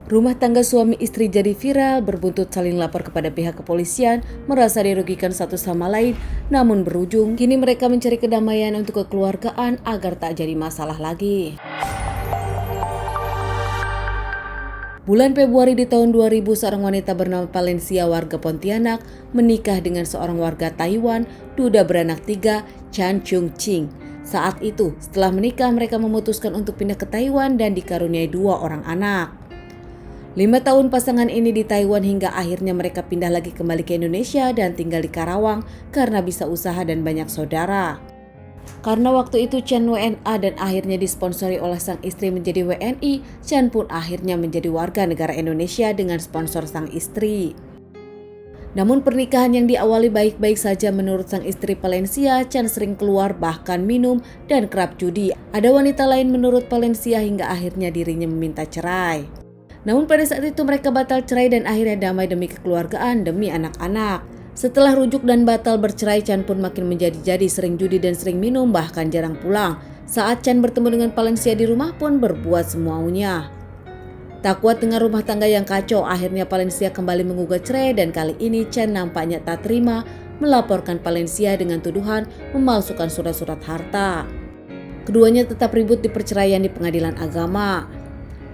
Rumah tangga suami istri jadi viral, berbuntut saling lapor kepada pihak kepolisian, merasa dirugikan satu sama lain, namun berujung kini mereka mencari kedamaian untuk kekeluargaan agar tak jadi masalah lagi. Bulan Februari di tahun 2000, seorang wanita bernama Valencia warga Pontianak menikah dengan seorang warga Taiwan, duda beranak 3, Chan Chung Ching. Saat itu, setelah menikah mereka memutuskan untuk pindah ke Taiwan dan dikaruniai 2 orang anak. 5 tahun pasangan ini di Taiwan hingga akhirnya mereka pindah lagi kembali ke Indonesia dan tinggal di Karawang karena bisa usaha dan banyak saudara. Karena waktu itu Chan WNA dan akhirnya disponsori oleh sang istri menjadi WNI, Chan pun akhirnya menjadi warga negara Indonesia dengan sponsor sang istri. Namun pernikahan yang diawali baik-baik saja menurut sang istri Valencia, Chan sering keluar bahkan minum dan kerap judi. Ada wanita lain menurut Valencia hingga akhirnya dirinya meminta cerai. Namun pada saat itu mereka batal cerai dan akhirnya damai demi kekeluargaan, demi anak-anak. Setelah rujuk dan batal bercerai, Chan pun makin menjadi-jadi, sering judi dan sering minum, bahkan jarang pulang. Saat Chan bertemu dengan Valencia di rumah pun berbuat semaunya. Tak kuat dengan rumah tangga yang kacau, akhirnya Valencia kembali menggugat cerai dan kali ini Chan nampaknya tak terima, melaporkan Valencia dengan tuduhan memalsukan surat-surat harta. Keduanya tetap ribut di perceraian di pengadilan agama.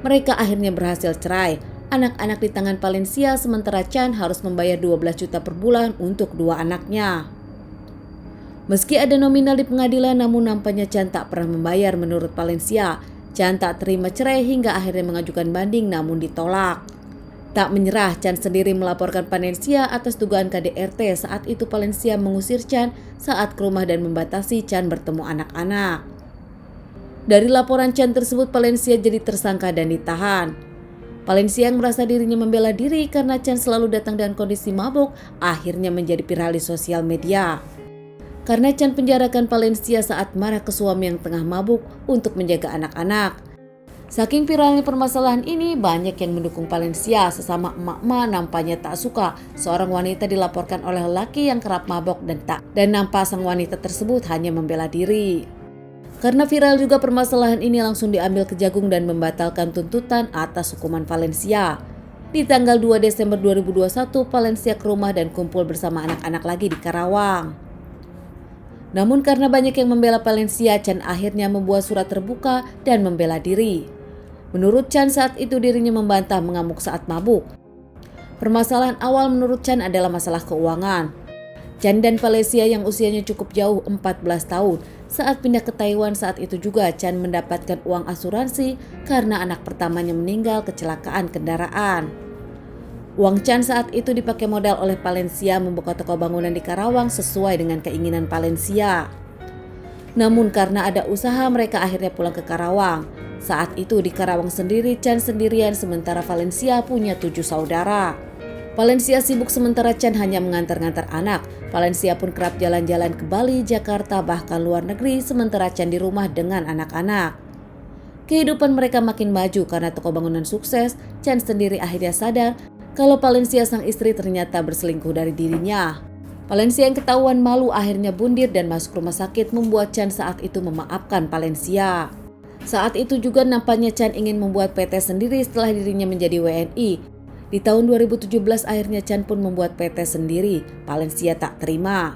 Mereka akhirnya berhasil cerai. Anak-anak di tangan Valencia, sementara Chan harus membayar 12 juta per bulan untuk 2 anaknya. Meski ada nominal di pengadilan, namun nampaknya Chan tak pernah membayar menurut Valencia. Chan tak terima cerai hingga akhirnya mengajukan banding namun ditolak. Tak menyerah, Chan sendiri melaporkan Valencia atas dugaan KDRT. Saat itu Valencia mengusir Chan saat ke rumah dan membatasi Chan bertemu anak-anak. Dari laporan Chan tersebut, Valencia jadi tersangka dan ditahan. Valencia yang merasa dirinya membela diri karena Chan selalu datang dengan kondisi mabuk, akhirnya menjadi viral di sosial media. Karena Chan penjarakan Valencia saat marah ke suami yang tengah mabuk untuk menjaga anak-anak. Saking viralnya permasalahan ini, banyak yang mendukung Valencia. Sesama emak-emak nampaknya tak suka seorang wanita dilaporkan oleh lelaki yang kerap mabuk dan nampak sang wanita tersebut hanya membela diri. Karena viral juga permasalahan ini, langsung diambil Kejagung dan membatalkan tuntutan atas hukuman Valencia. Di tanggal 2 Desember 2021, Valencia ke rumah dan kumpul bersama anak-anak lagi di Karawang. Namun karena banyak yang membela Valencia, Chan akhirnya membuat surat terbuka dan membela diri. Menurut Chan, saat itu dirinya membantah mengamuk saat mabuk. Permasalahan awal menurut Chan adalah masalah keuangan. Chan dan Valencia yang usianya cukup jauh 14 tahun. Saat pindah ke Taiwan saat itu juga Chan mendapatkan uang asuransi karena anak pertamanya meninggal kecelakaan kendaraan. Uang Chan saat itu dipakai modal oleh Valencia membuka toko bangunan di Karawang sesuai dengan keinginan Valencia. Namun karena ada usaha, mereka akhirnya pulang ke Karawang. Saat itu di Karawang sendiri Chan sendirian sementara Valencia punya 7 saudara. Valencia sibuk sementara Chan hanya mengantar-ngantar anak. Valencia pun kerap jalan-jalan ke Bali, Jakarta, bahkan luar negeri sementara Chan di rumah dengan anak-anak. Kehidupan mereka makin maju karena toko bangunan sukses. Chan sendiri akhirnya sadar kalau Valencia sang istri ternyata berselingkuh dari dirinya. Valencia yang ketahuan malu akhirnya bundir dan masuk rumah sakit, membuat Chan saat itu memaafkan Valencia. Saat itu juga nampaknya Chan ingin membuat PT sendiri setelah dirinya menjadi WNI. Di tahun 2017 akhirnya Chan pun membuat PT sendiri. Valencia tak terima.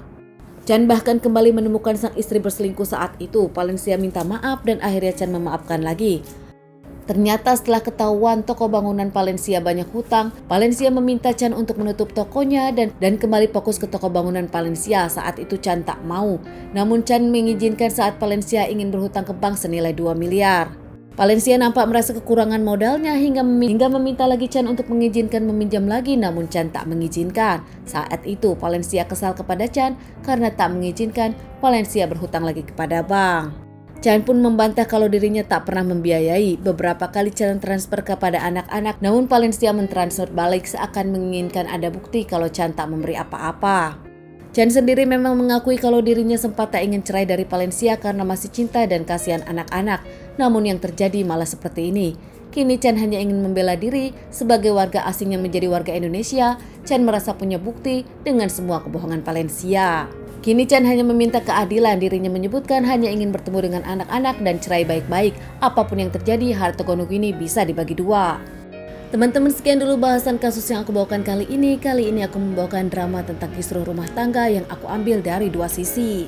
Chan bahkan kembali menemukan sang istri berselingkuh saat itu. Valencia minta maaf dan akhirnya Chan memaafkan lagi. Ternyata setelah ketahuan toko bangunan Valencia banyak hutang, Valencia meminta Chan untuk menutup tokonya dan kembali fokus ke toko bangunan Valencia. Saat itu Chan tak mau. Namun Chan mengizinkan saat Valencia ingin berhutang ke bank senilai 2 miliar. Valencia nampak merasa kekurangan modalnya hingga meminta lagi Chan untuk mengizinkan meminjam lagi, namun Chan tak mengizinkan. Saat itu Valencia kesal kepada Chan karena tak mengizinkan Valencia berhutang lagi kepada bank. Chan pun membantah kalau dirinya tak pernah membiayai. Beberapa kali Chan transfer kepada anak-anak, namun Valencia mentransfer balik seakan menginginkan ada bukti kalau Chan tak memberi apa-apa. Chan sendiri memang mengakui kalau dirinya sempat tak ingin cerai dari Valencia karena masih cinta dan kasihan anak-anak. Namun yang terjadi malah seperti ini. Kini Chan hanya ingin membela diri sebagai warga asing yang menjadi warga Indonesia. Chan merasa punya bukti dengan semua kebohongan Valencia. Kini Chan hanya meminta keadilan. Dirinya menyebutkan hanya ingin bertemu dengan anak-anak dan cerai baik-baik. Apapun yang terjadi, harta gonok ini bisa dibagi 2. Teman-teman, sekian dulu bahasan kasus yang aku bawakan kali ini. Kali ini aku membawakan drama tentang kisruh rumah tangga yang aku ambil dari dua sisi.